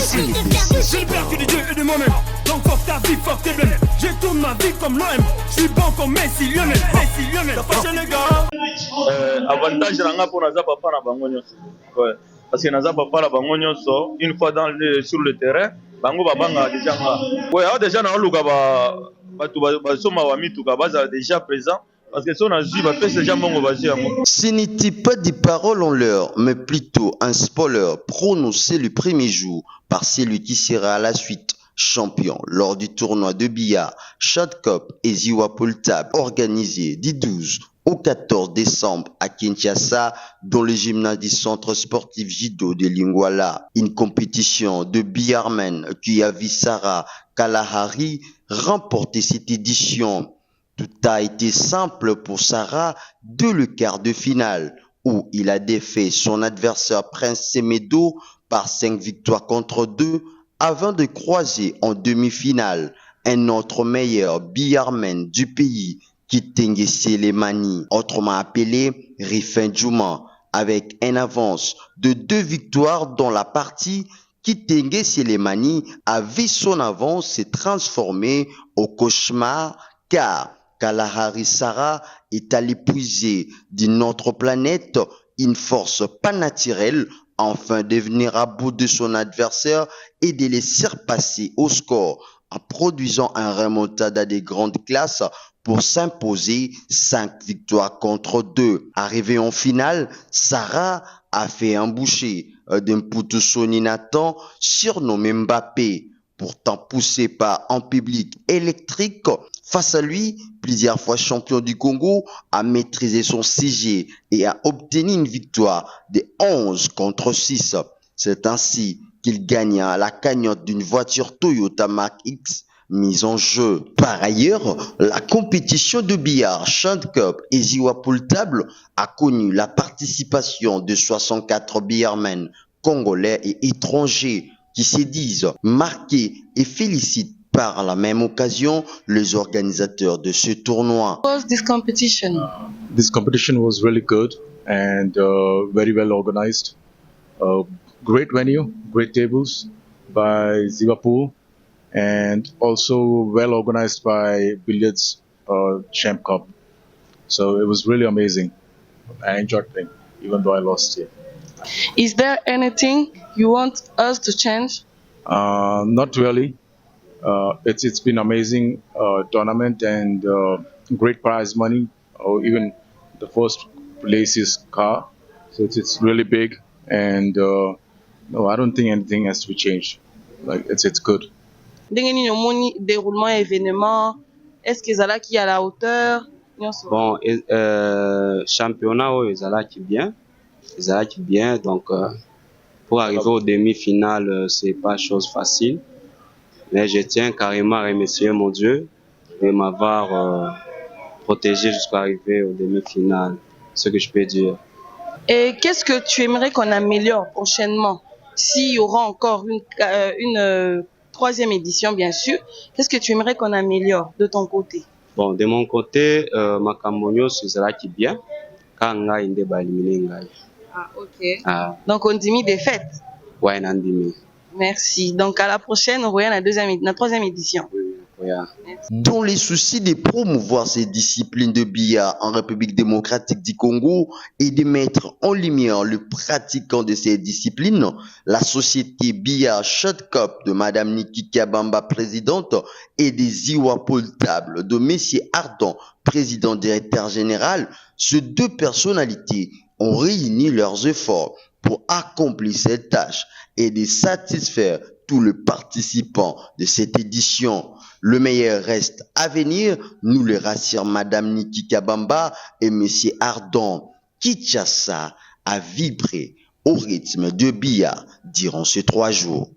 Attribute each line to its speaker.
Speaker 1: J'ai le père du Dieu et de moi-même. Donc fuck ta vie, fuck tes blèmes. Je tourne ma vie comme l'OM. Je suis bon comme Messi, Lionel. T'as fâché les gars.
Speaker 2: Avantage nanga pour naza papa na bango nyonso. Ouais. Parce que naza papa na bango nyonso, une fois sur le terrain, bango babanga déjà nga. Ouais, alors déjà na luka ba soma wa mituka baza déjà présent. Parce que si on a vu,
Speaker 3: Ce n'était pas des paroles en l'air, mais plutôt un spoiler prononcé le premier jour par celui qui sera à la suite champion lors du tournoi de billard Shot Cup et Ziwa Pool Table organisé du 12 au 14 décembre à Kinshasa dans le gymnase du centre sportif Jido de Lingwala. Une compétition de billardmen qui a vu Sarah Kalahari remporter cette édition. Tout a été simple pour Sarah dès le quart de finale où il a défait son adversaire Prince Semedo par 5 victoires contre 2 avant de croiser en demi-finale un autre meilleur billardman du pays, Kitenge Selemani, autrement appelé Rifin Djouma, avec une avance de 2 victoires dans la partie. Kitenge Selemani a vu son avance se transformer au cauchemar car Kalahari Sarah est allé puiser d'une autre planète une force pas naturelle afin de venir à bout de son adversaire et de les surpasser au score en produisant un remontada des grandes classes pour s'imposer 5 victoires contre 2. Arrivé en finale, Sarah a fait un boucher d'un Poutousoni Nathan surnommé Mbappé. Pourtant poussé par un public électrique, face à lui, plusieurs fois champion du Congo, a maîtrisé son sujet et a obtenu une victoire de 11 contre 6. C'est ainsi qu'il gagna la cagnotte d'une voiture Toyota Mark X mise en jeu. Par ailleurs, la compétition de billard Shot Cup et Ziwa Pool Table a connu la participation de 64 billardmen congolais et étrangers qui se disent marqués et félicitent par la même occasion les organisateurs de ce tournoi.
Speaker 4: What was this competition?
Speaker 5: This competition was really good and very well organized. Great venue, great tables by Ziwa Pool, and also well organized by Billiards Champ Cup. So it was really amazing. I enjoyed playing, even though I lost here.
Speaker 4: Is there anything you want us to change?
Speaker 5: Not really. It's been amazing tournament and great prize money. Or even the first place is car, so it's really big. And no, I don't think anything has to be changed. Like it's good.
Speaker 4: Déroulement événement, est-ce que Zala qui est à la hauteur?
Speaker 6: Bon, championnat Zala qui bien, donc pour arriver aux demi-finales, c'est pas chose facile. Mais je tiens carrément à remercier mon Dieu de m'avoir protégé jusqu'à arriver aux demi-finales, ce que je peux dire.
Speaker 4: Et qu'est-ce que tu aimerais qu'on améliore prochainement? S'il y aura encore une troisième édition, bien sûr, qu'est-ce que tu aimerais qu'on améliore de ton côté?
Speaker 6: Bon, de mon côté, ma Camonio, c'est cela qui est bien. Quand on a une débat éliminé,
Speaker 4: ah, ok. Donc, on dit défaite?
Speaker 6: Ouais, on dit.
Speaker 4: Merci. Donc, à la prochaine, on revient à la troisième édition.
Speaker 3: Dans les soucis de promouvoir ces disciplines de billard en République démocratique du Congo et de mettre en lumière le pratiquant de ces disciplines, la société Billard Shot Cup de Madame Niki Kabamba, présidente, et des Ziwa Pool Table de Monsieur Ardon, président directeur général, ces deux personnalités ont réuni leurs efforts pour accomplir cette tâche et de satisfaire tous les participants de cette édition. Le meilleur reste à venir, nous le rassure Madame Niki Kabamba et Monsieur Ardon. Kinshasa a vibré au rythme de billard durant ces 3 jours.